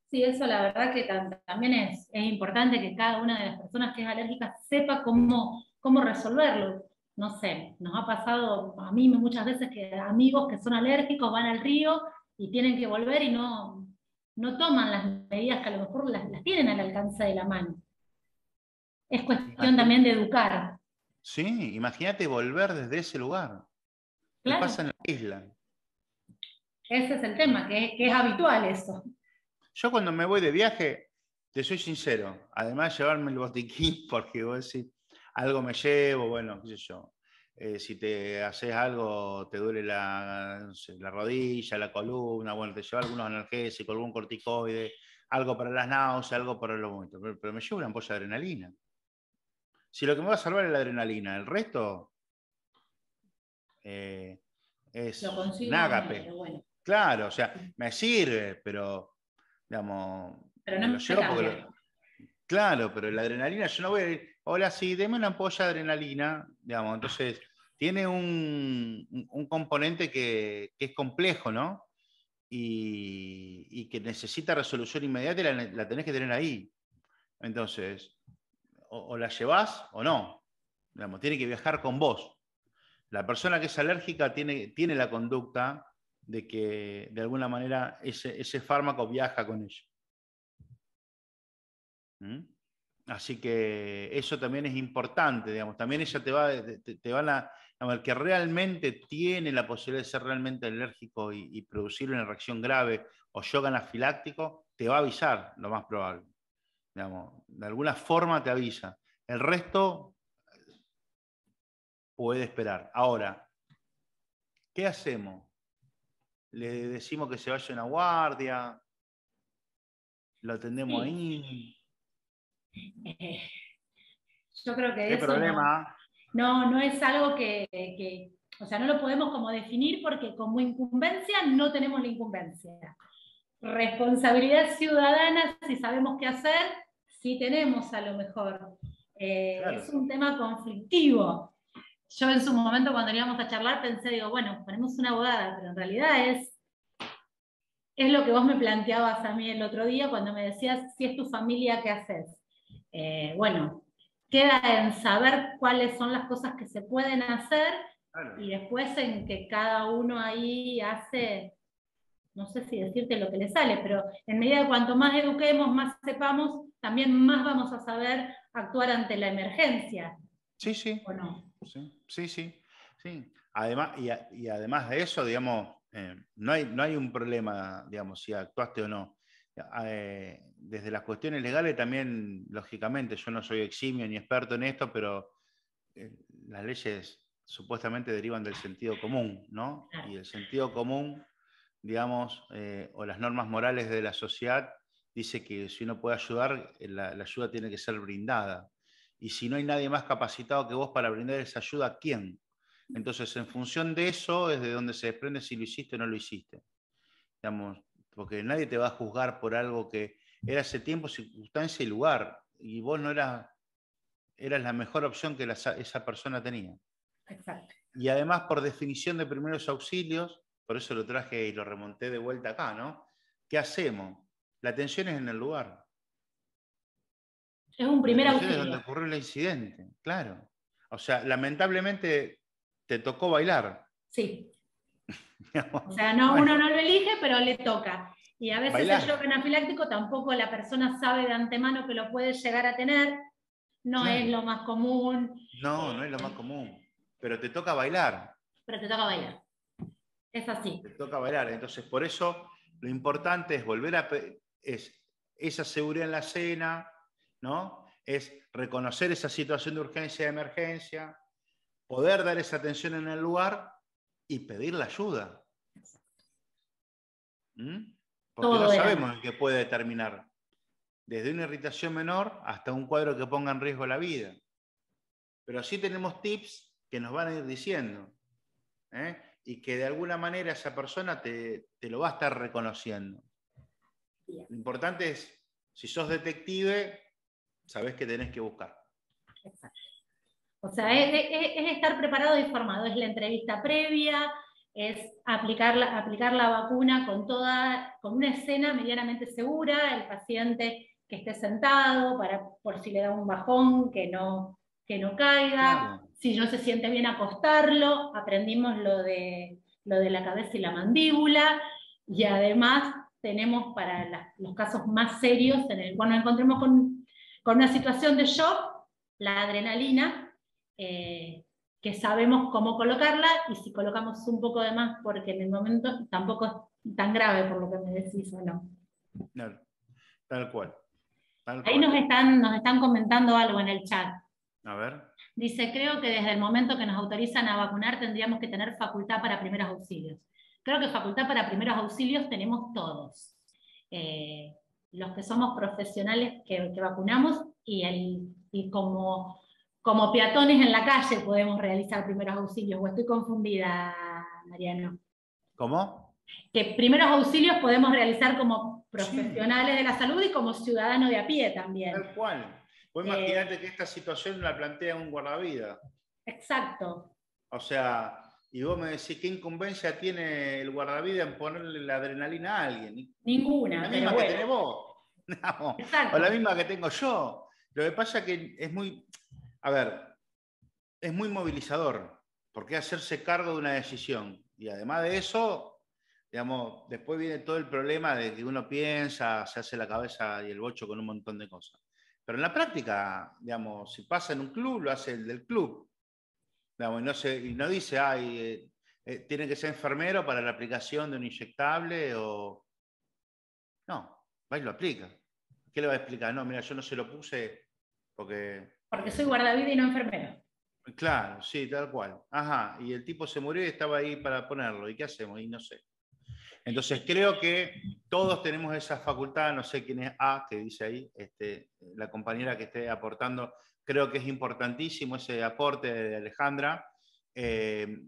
Sí, eso la verdad que también es importante que cada una de las personas que es alérgica sepa cómo resolverlo. No sé, nos ha pasado a mí muchas veces que amigos que son alérgicos van al río y tienen que volver y no no toman las medidas que a lo mejor las tienen al alcance de la mano. Es cuestión también de educar. Sí, imagínate volver desde ese lugar. ¿Qué Claro. pasa en la isla? Ese es el tema, que es habitual eso. Yo cuando me voy de viaje, te soy sincero, además de llevarme el botiquín, porque vos decís, algo me llevo, bueno, qué sé yo. Si te haces algo, te duele no sé, la rodilla, la columna, bueno, te llevas algunos analgésicos, algún corticoide, algo para las náuseas, algo para los vómitos, pero me llevo una ampolla de adrenalina. Si lo que me va a salvar es la adrenalina, el resto es Lo consigo un ágape. pero bueno. Claro, o sea, me sirve, pero, digamos, pero me no lo me llevo porque cambia. claro, pero la adrenalina, yo no voy a ir, hola, sí, deme una ampolla de adrenalina, digamos, entonces tiene un componente que es complejo, ¿no? Y que necesita resolución inmediata y la tenés que tener ahí. Entonces, o la llevás o no, digamos, tiene que viajar con vos. La persona que es alérgica tiene la conducta de que de alguna manera ese fármaco viaja con ella. ¿Mm? Así que eso también es importante, digamos. También ella te van a el que realmente tiene la posibilidad de ser realmente alérgico y producir una reacción grave o shock anafiláctico, te va a avisar, lo más probable. Digamos, de alguna forma te avisa. El resto puede esperar. Ahora, ¿qué hacemos? ¿Le decimos que se vaya a una guardia? ¿Lo atendemos Sí. ahí? Yo creo que ¿Qué eso problema? no es algo o sea, no lo podemos como definir porque como incumbencia no tenemos la incumbencia. Responsabilidad ciudadana, si sabemos qué hacer, sí tenemos a lo mejor. Claro. Es un tema conflictivo. Yo en su momento cuando íbamos a charlar pensé, digo, bueno, ponemos una abogada, pero en realidad es lo que vos me planteabas a mí el otro día cuando me decías, si es tu familia, ¿qué haces? Bueno, queda en saber cuáles son las cosas que se pueden hacer Claro. y después en que cada uno ahí hace, no sé si decirte lo que le sale, pero en medida de cuanto más eduquemos, más sepamos, también más vamos a saber actuar ante la emergencia. Sí, sí. ¿O no? Sí. Además, y además de eso, digamos, no hay un problema, digamos, si actuaste o no. Desde las cuestiones legales también, lógicamente, yo no soy eximio ni experto en esto, pero las leyes supuestamente derivan del sentido común, ¿no? Y el sentido común, digamos, o las normas morales de la sociedad, dice que si uno puede ayudar, la ayuda tiene que ser brindada. Y si no hay nadie más capacitado que vos para brindar esa ayuda, ¿quién? Entonces, en función de eso, es de donde se desprende si lo hiciste o no lo hiciste. Digamos, porque nadie te va a juzgar por algo que era ese tiempo, circunstancia y lugar, y vos no eras la mejor opción que esa persona tenía. Exacto. Y además, por definición de primeros auxilios, por eso lo traje y lo remonté de vuelta acá, ¿no? ¿Qué hacemos? La atención es en el lugar. Es un La primer atención es donde auxilio. ocurrió el incidente, claro. O sea, lamentablemente te tocó bailar. Sí. Digamos. O sea, no, Bueno, uno no lo elige, pero le toca. Y a veces el shock bailar. anafiláctico tampoco la persona sabe de antemano que lo puede llegar a tener, no es Claro. lo más común, No es lo más común. Pero te toca bailar. pero te toca bailar. Es así. Te toca bailar. Entonces, por eso lo importante es volver es esa seguridad en la escena, ¿no? Es reconocer esa situación de urgencia y de emergencia, poder dar esa atención en el lugar y pedir la ayuda. Porque no Todo era. sabemos en qué puede determinar. Desde una irritación menor hasta un cuadro que ponga en riesgo la vida. Pero sí tenemos tips que nos van a ir diciendo. Y que de alguna manera esa persona te lo va a estar reconociendo. Bien. Lo importante es, si sos detective, sabés que tenés que buscar. Exacto. O sea, es estar preparado y formado, es la entrevista previa, es aplicar la vacuna con una escena medianamente segura, el paciente que esté sentado, por si le da un bajón, que no caiga, Claro. si no se siente bien acostarlo, aprendimos lo de la cabeza y la mandíbula, y además tenemos para los casos más serios, cuando nos encontremos con una situación de shock, la adrenalina, que sabemos cómo colocarla, y si colocamos un poco de más, porque en el momento tampoco es tan grave por lo que me decís, ¿o no? Claro, tal cual. Ahí nos están comentando algo en el chat. A ver. Dice, creo que desde el momento que nos autorizan a vacunar tendríamos que tener facultad para primeros auxilios. Creo que facultad para primeros auxilios tenemos todos. Los que somos profesionales que vacunamos y como peatones en la calle podemos realizar primeros auxilios. ¿O estoy confundida, Mariano? ¿Cómo? Que primeros auxilios podemos realizar como profesionales de la salud y como ciudadano de a pie también. Tal cual. Vos imaginate que esta situación la plantea un guardavidas. Exacto. O sea, y vos me decís, ¿qué incumbencia tiene el guardavidas en ponerle la adrenalina a alguien? Ninguna. La misma que tenés vos. No, o la misma que tengo yo. Lo que pasa es que es muy, a ver, es muy movilizador, porque hacerse cargo de una decisión. Y además de eso, digamos, después viene todo el problema de que uno piensa, se hace la cabeza y el bocho con un montón de cosas. Pero en la práctica, digamos, si pasa en un club, lo hace el del club. Digamos, y no dice, tiene que ser enfermero para la aplicación de un inyectable o... No, va y lo aplica. ¿Qué le va a explicar? No, mira, yo no se lo puse porque... Porque soy guardavidas y no enfermero. Claro, sí, tal cual. Ajá, y el tipo se murió y estaba ahí para ponerlo. ¿Y qué hacemos? Y no sé. Entonces creo que todos tenemos esa facultad, no sé quién es A, que dice ahí, la compañera que esté aportando, creo que es importantísimo ese aporte de Alejandra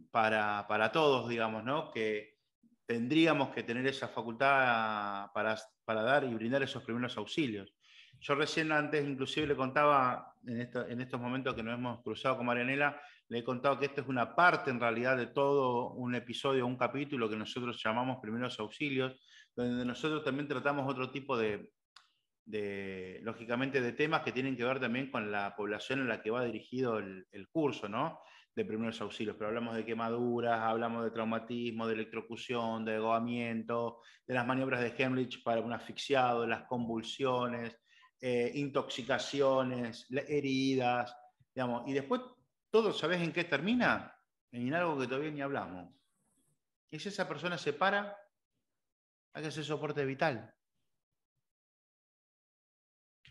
para todos, digamos, ¿no? Que tendríamos que tener esa facultad para dar y brindar esos primeros auxilios. Yo recién antes inclusive le contaba, en estos momentos que nos hemos cruzado con Marianela, le he contado que esto es una parte en realidad de todo un episodio, un capítulo que nosotros llamamos Primeros Auxilios, donde nosotros también tratamos otro tipo lógicamente, de temas que tienen que ver también con la población en la que va dirigido el curso, ¿no? De primeros auxilios, pero hablamos de quemaduras, hablamos de traumatismo, de electrocución, de ahogamiento, de las maniobras de Heimlich para un asfixiado, de las convulsiones, intoxicaciones, heridas, digamos, y después todo, ¿sabés en qué termina? En algo que todavía ni hablamos. Y si esa persona se para, hay que hacer soporte vital.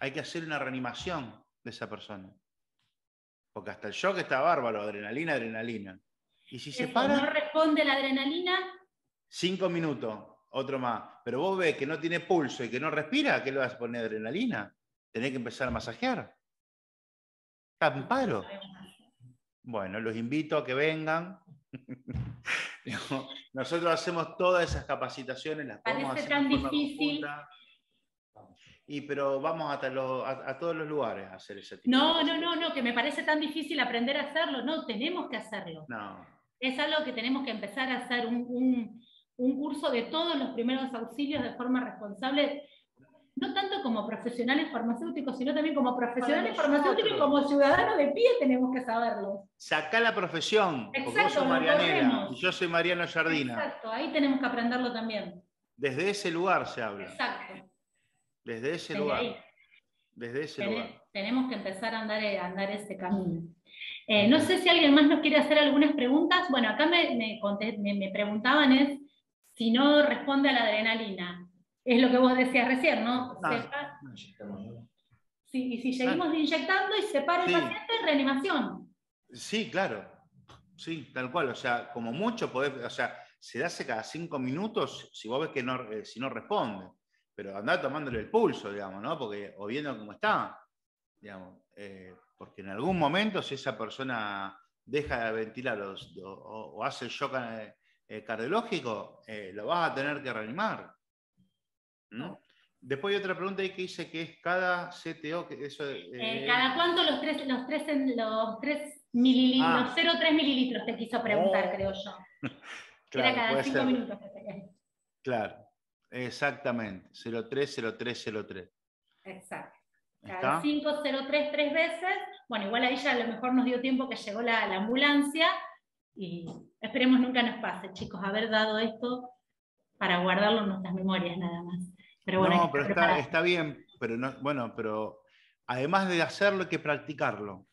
Hay que hacer una reanimación de esa persona. Porque hasta el shock está bárbaro, adrenalina. Y si se para... ¿No responde la adrenalina? 5 minutos, otro más. Pero vos ves que no tiene pulso y que no respira, ¿qué le vas a poner adrenalina? Tenés que empezar a masajear. Está en paro. Bueno, los invito a que vengan. Nosotros hacemos todas esas capacitaciones, las podemos hacer tan de forma difícil. conjunta. Pero vamos a todos los lugares a hacer ese tipo de cosas. No, que me parece tan difícil aprender a hacerlo. No, tenemos que hacerlo. No. Es algo que tenemos que empezar a hacer, un curso de todos los primeros auxilios de forma responsable, no tanto como profesionales farmacéuticos, sino también como profesionales farmacéuticos y como ciudadanos de pie tenemos que saberlo. Sacá la profesión, exacto, porque vos sos Marianela y yo soy Mariano Jardina. Exacto, ahí tenemos que aprenderlo también. Desde ese lugar se habla. Exacto. Desde ese lugar. Ahí. Desde ese lugar. Tenemos que empezar a andar ese camino. No sé si alguien más nos quiere hacer algunas preguntas. Bueno, acá me preguntaban si no responde a la adrenalina. Es lo que vos decías recién, ¿no? Sí, y si seguimos inyectando y se para el paciente, reanimación. Sí, claro. Sí, tal cual. O sea, como mucho podés, o sea, se hace cada 5 minutos si vos ves que no, si no responde. Pero andá tomándole el pulso, digamos, ¿no? Porque, o viendo cómo está, digamos. Porque en algún momento, si esa persona deja de ventilar o hace el shock cardiológico, lo vas a tener que reanimar. ¿Mm? Después hay otra pregunta ahí que dice que es cada CTO. Que eso, ¿Cada cuánto los 3 mililitros? Los 0,3 mililitros te quiso preguntar, creo yo. Claro, era cada 5 minutos. Claro, exactamente. 030303. Exacto. Cada 503 3 veces. Bueno, igual ahí ya a lo mejor nos dio tiempo que llegó la ambulancia y esperemos nunca nos pase, chicos, haber dado esto para guardarlo en nuestras memorias nada más. Pero bueno, hay No, que pero estar preparado. está bien, pero no, bueno, pero además de hacerlo hay que practicarlo.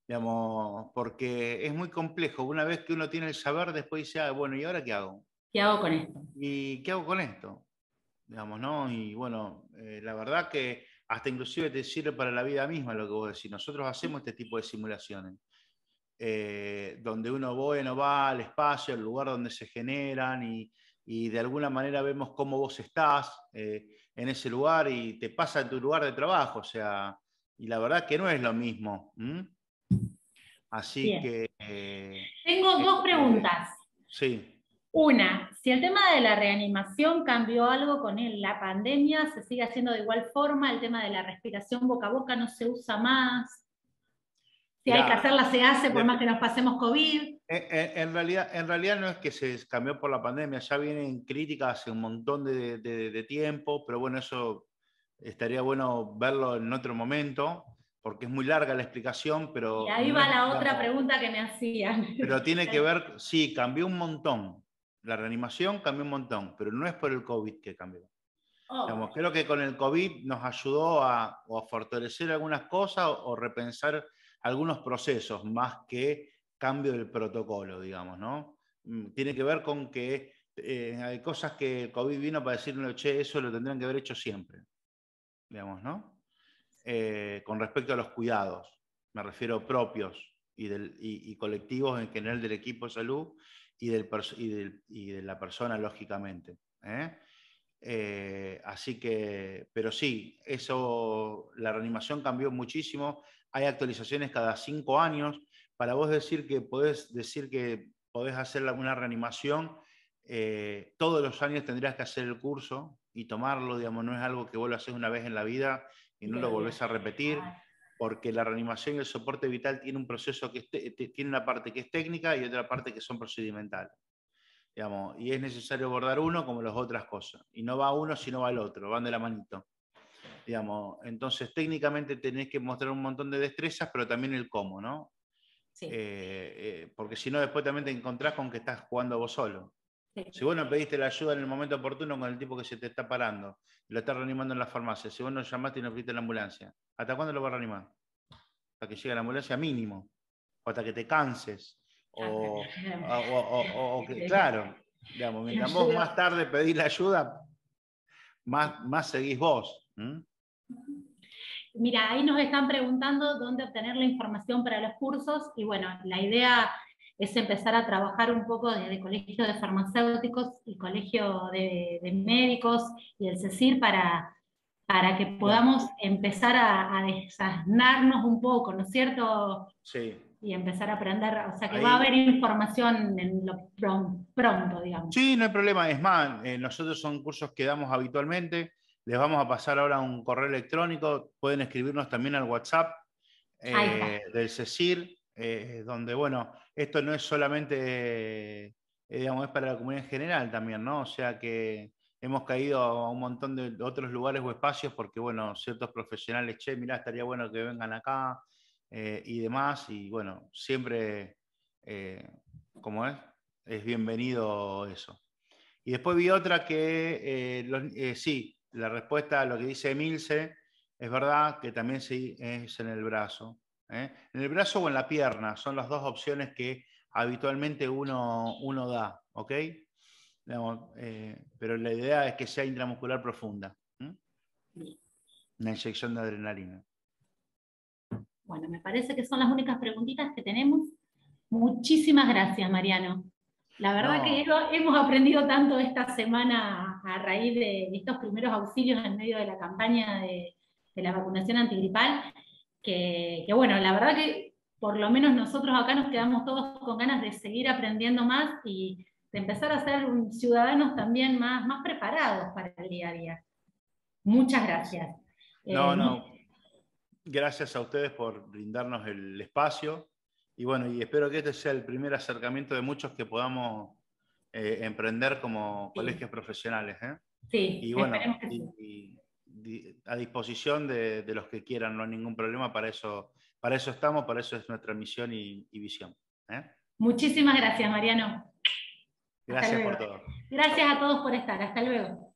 Digamos, porque es muy complejo. Una vez que uno tiene el saber, después dice, ah, bueno, ¿y ahora qué hago? ¿Qué hago con esto? ¿Y qué hago con esto? Digamos, ¿no? Y bueno, la verdad que hasta inclusive te sirve para la vida misma lo que vos decís. Nosotros hacemos este tipo de simulaciones, donde uno bueno, va al espacio, al lugar donde se generan y de alguna manera vemos cómo vos estás en ese lugar y te pasa en tu lugar de trabajo, o sea, y la verdad que no es lo mismo. Así Bien. que, Tengo dos preguntas. sí. Una, si el tema de la reanimación cambió algo con la pandemia, se sigue haciendo de igual forma, el tema de la respiración boca a boca no se usa más, si hay que Mirá, hacerla se hace por más que nos pasemos COVID. en realidad no es que se cambió por la pandemia, ya vienen críticas hace un montón de tiempo, pero bueno, eso estaría bueno verlo en otro momento, porque es muy larga la explicación, Y pero ahí no va es, la otra digamos, pregunta que me hacían. pero tiene que ver, sí, cambió un montón. La reanimación cambió un montón, pero no es por el COVID que cambió. Oh, Digamos, creo que con el COVID nos ayudó o a fortalecer algunas cosas o repensar algunos procesos, más que cambio del protocolo, digamos, ¿no? Tiene que ver con que hay cosas que el COVID vino para decirle, che, eso lo tendrían que haber hecho siempre, digamos, ¿no? Con respecto a los cuidados, me refiero propios y colectivos en general del equipo de salud y de la persona, lógicamente. Así que, pero sí, eso, la reanimación cambió muchísimo. Hay actualizaciones cada 5 años. Para vos decir que podés hacer una reanimación, todos los años tendrías que hacer el curso y tomarlo, digamos, no es algo que vos lo haces una vez en la vida y no lo volvés a repetir, porque la reanimación y el soporte vital tiene un proceso que tiene una parte que es técnica y otra parte que son procedimentales. Digamos, y es necesario abordar uno como las otras cosas. Y no va uno, sino va el otro, van de la manito. Digamos, entonces, técnicamente tenés que mostrar un montón de destrezas, pero también el cómo, ¿no? sí, Porque si no, después también te encontrás con que estás jugando vos solo. sí. Si vos no pediste la ayuda en el momento oportuno con el tipo que se te está parando, y lo está reanimando en la farmacia, si vos no llamaste y no pediste la ambulancia, ¿hasta cuándo lo va a reanimar? Hasta que llegue la ambulancia mínimo, o hasta que te canses, claro, digamos, mientras vos más tarde pedís la ayuda, más seguís vos. Mira, ahí nos están preguntando dónde obtener la información para los cursos y bueno, la idea es empezar a trabajar un poco desde el Colegio de Farmacéuticos y Colegio de Médicos y el CECIR para que Bien. podamos empezar a desasnarnos un poco, ¿no es cierto? Sí. Y empezar a aprender, o sea que va a haber Ahí. información en lo pronto, digamos. Sí, no hay problema. Es más, nosotros son cursos que damos habitualmente. Les vamos a pasar ahora un correo electrónico. Pueden escribirnos también al WhatsApp Ahí está. del CECIR, donde, bueno, esto no es solamente, digamos, es para la comunidad en general también, ¿no? O sea que hemos caído a un montón de otros lugares o espacios porque, bueno, ciertos profesionales, che, mirá, estaría bueno que vengan acá y demás. Y, bueno, siempre, como es bienvenido eso. Y después vi otra que, sí, la respuesta a lo que dice Emilce, es verdad que también sí es en el brazo. En el brazo o en la pierna, son las dos opciones que habitualmente uno da, ¿ok? Digamos, pero la idea es que sea intramuscular profunda. Una inyección de adrenalina. Bueno, me parece que son las únicas preguntitas que tenemos. Muchísimas gracias, Mariano. La verdad que No, hemos aprendido tanto esta semana a raíz de estos primeros auxilios en medio de la campaña de la vacunación antigripal, que bueno, la verdad que por lo menos nosotros acá nos quedamos todos con ganas de seguir aprendiendo más y de empezar a ser ciudadanos también más preparados para el día a día. Muchas gracias. no, no. Gracias a ustedes por brindarnos el espacio. Y bueno, y espero que este sea el primer acercamiento de muchos que podamos emprender como Sí, colegios profesionales. sí, Y bueno, esperemos que sí. a disposición de los que quieran, no hay ningún problema, para eso estamos, para eso es nuestra misión y visión. Muchísimas gracias, Mariano. Gracias por todo. Gracias a todos por estar. Hasta luego.